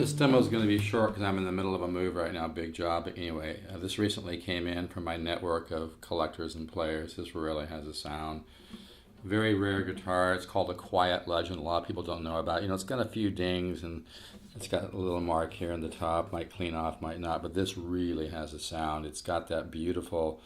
This demo is going to be short because I'm in the middle of a move right now, big job. But anyway, this recently came in from my network of collectors and players. This really has a sound. Very rare guitar. It's called a Quiet Legend. A lot of people don't know about it. You know, it's got a few dings and it's got a little mark here in the top. Might clean off, might not. But this really has a sound. It's got that beautiful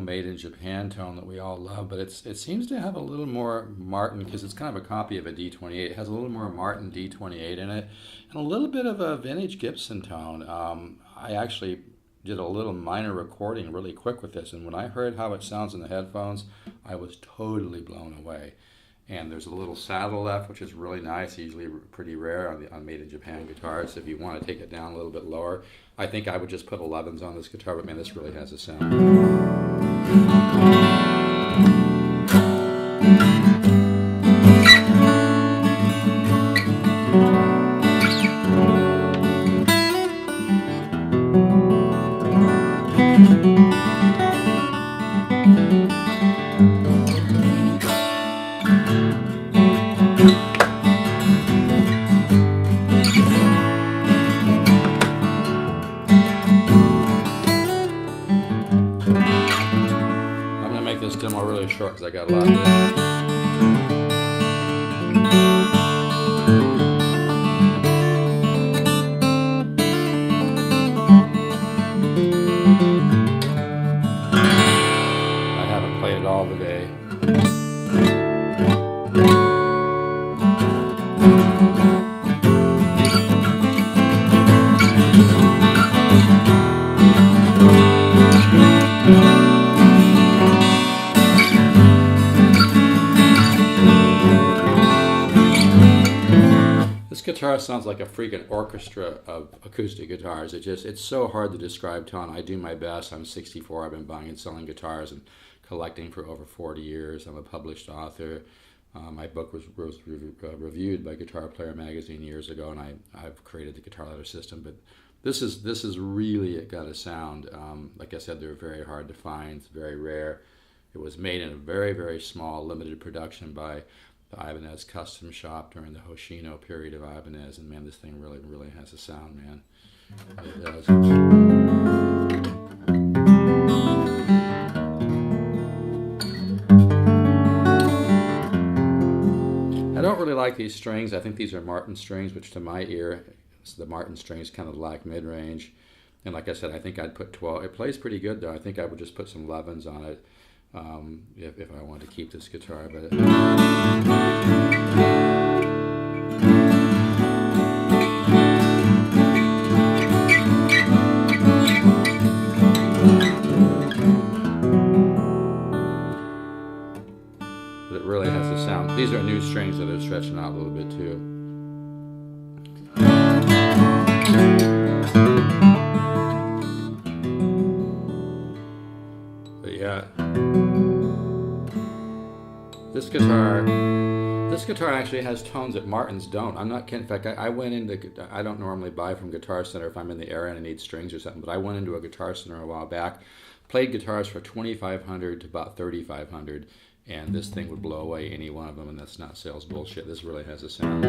made in Japan tone that we all love, but it seems to have a little more Martin, because it's kind of a copy of a D28. It has a little more Martin D28 in it, and a little bit of a vintage Gibson tone. I actually did a little minor recording really quick with this, and when I heard how it sounds in the headphones, I was totally blown away. And there's a little saddle left, which is really nice, usually pretty rare on made in Japan guitars. If you want to take it down a little bit lower, I think I would just put 11s on this guitar, but man, this really has a sound. This demo really short because I got a lot of it. I haven't played it all today. This guitar sounds like a freaking orchestra of acoustic guitars. It's so hard to describe tone. I do my best. I'm 64. I've been buying and selling guitars and collecting for over 40 years. I'm a published author. My book was reviewed by Guitar Player magazine years ago, and I've created the guitar ladder system. But this is really got a sound. Like I said, they're very hard to find. It's very rare. It was made in a very, very small, limited production by the Ibanez custom shop during the Hoshino period of Ibanez, and man, this thing really, really has a sound, man. It does. I don't really like these strings. I think these are Martin strings, which to my ear, the Martin strings kind of lack mid-range. And like I said, I think I'd put 12. It plays pretty good though. I think I would just put some 11s on it. If I wanted to keep this guitar, but it really has a sound. These are new strings that are stretching out a little bit too. But yeah. This guitar actually has tones that Martins don't. I'm not kidding. In fact, I went into, I don't normally buy from Guitar Center if I'm in the area and I need strings or something, but I went into a Guitar Center a while back, played guitars for $2,500 to about $3,500, and this thing would blow away any one of them, and that's not sales bullshit. This really has a sound.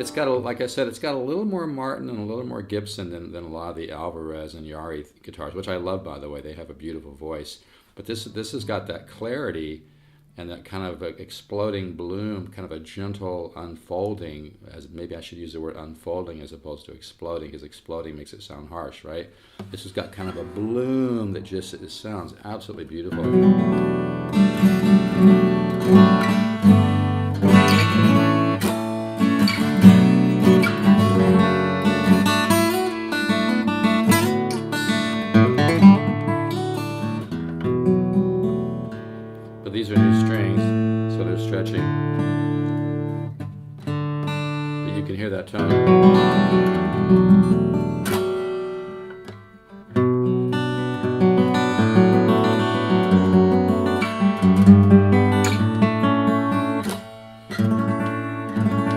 It's got, like I said, it's got a little more Martin and a little more Gibson than a lot of the Alvarez and Yairi guitars, which I love, by the way. They have a beautiful voice. But this has got that clarity and that kind of exploding bloom, kind of a gentle unfolding, as maybe I should use the word unfolding as opposed to exploding, because exploding makes it sound harsh, right? This has got kind of a bloom that just, it sounds absolutely beautiful. These are new strings, so they're stretching. But you can hear that tone.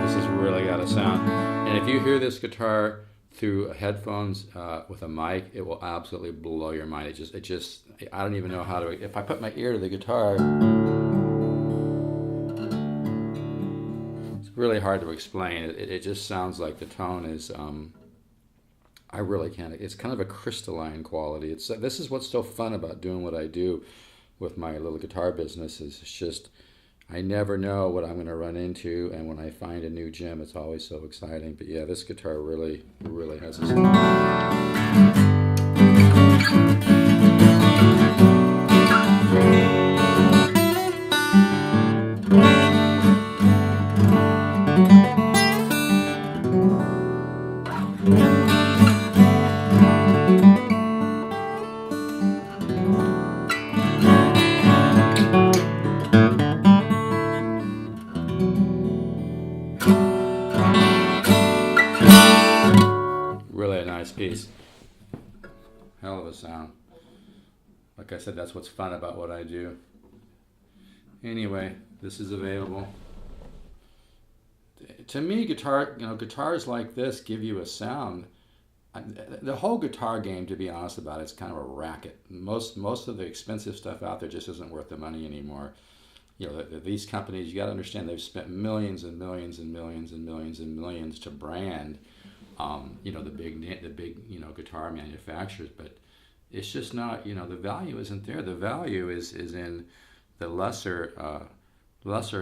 This has really got a sound. And if you hear this guitar through headphones with a mic, it will absolutely blow your mind. It just, I don't even know how to, if I put my ear to the guitar, really hard to explain. It just sounds like the tone is, I really can't, it's kind of a crystalline quality. This is what's so fun about doing what I do with my little guitar business, is it's just, I never know what I'm going to run into, and when I find a new gem, it's always so exciting. But yeah, this guitar really has a sound. Really a nice piece. Hell of a sound. Like I said, that's what's fun about what I do. Anyway, this is available. To me, guitars like this give you a sound. The whole guitar game, to be honest about it, is kind of a racket. Most of the expensive stuff out there just isn't worth the money anymore. These companies, you got to understand, they've spent millions and millions and millions and millions and millions to brand, the big guitar manufacturers. But it's just not, the value isn't there. The value is in the lesser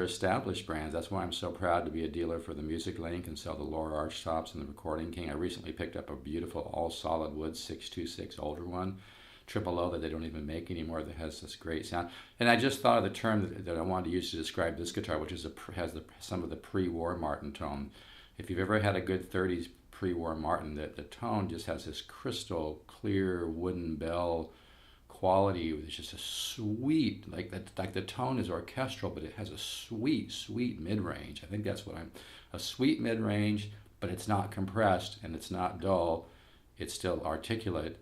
established brands. That's why I'm so proud to be a dealer for the Music Link and sell the Lower Arch tops and the Recording King. I recently picked up a beautiful all solid wood 626 older one, triple O, that they don't even make anymore, that has this great sound. And I just thought of the term that I wanted to use to describe this guitar, which is has some of the pre-war Martin tone. If you've ever had a good 30s pre-war Martin, the tone just has this crystal clear wooden bell quality. It's just a sweet, like the tone is orchestral, but it has a sweet mid-range. I think that's a sweet mid-range, but it's not compressed and it's not dull. It's still articulate,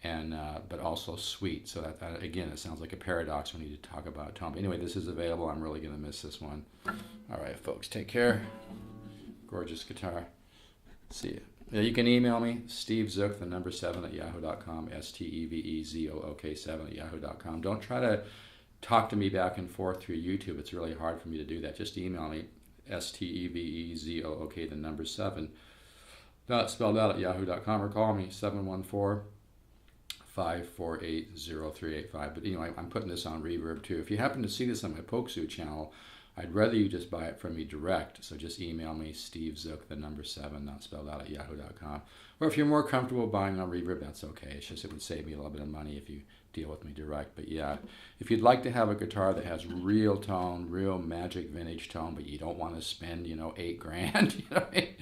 and but also sweet. So that again, it sounds like a paradox when you talk about tone. But anyway, this is available. I'm really gonna miss this one. All right, folks, take care. Gorgeous guitar. See you. Yeah, you can email me, Steve Zook, the number 7 at yahoo.com, STEVEZOOK 7 at yahoo.com. Don't try to talk to me back and forth through YouTube. It's really hard for me to do that. Just email me, STEVEZOOK, the number 7, not spelled out, at yahoo.com, or call me, 714-548-0385. But anyway, I'm putting this on Reverb too. If you happen to see this on my Pokesoo channel, I'd rather you just buy it from me direct. So just email me, Steve Zook, the number 7, not spelled out, at yahoo.com. Or if you're more comfortable buying on Reverb, that's okay. It's just, it would save me a little bit of money if you deal with me direct. But yeah, if you'd like to have a guitar that has real tone, real magic vintage tone, but you don't want to spend, $8,000,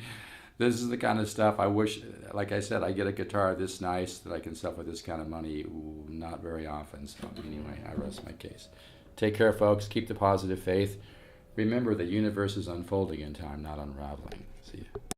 this is the kind of stuff I wish, like I said, I get a guitar this nice that I can sell for this kind of money. Ooh, not very often. So anyway, I rest my case. Take care, folks. Keep the positive faith. Remember, the universe is unfolding in time, not unraveling. See you.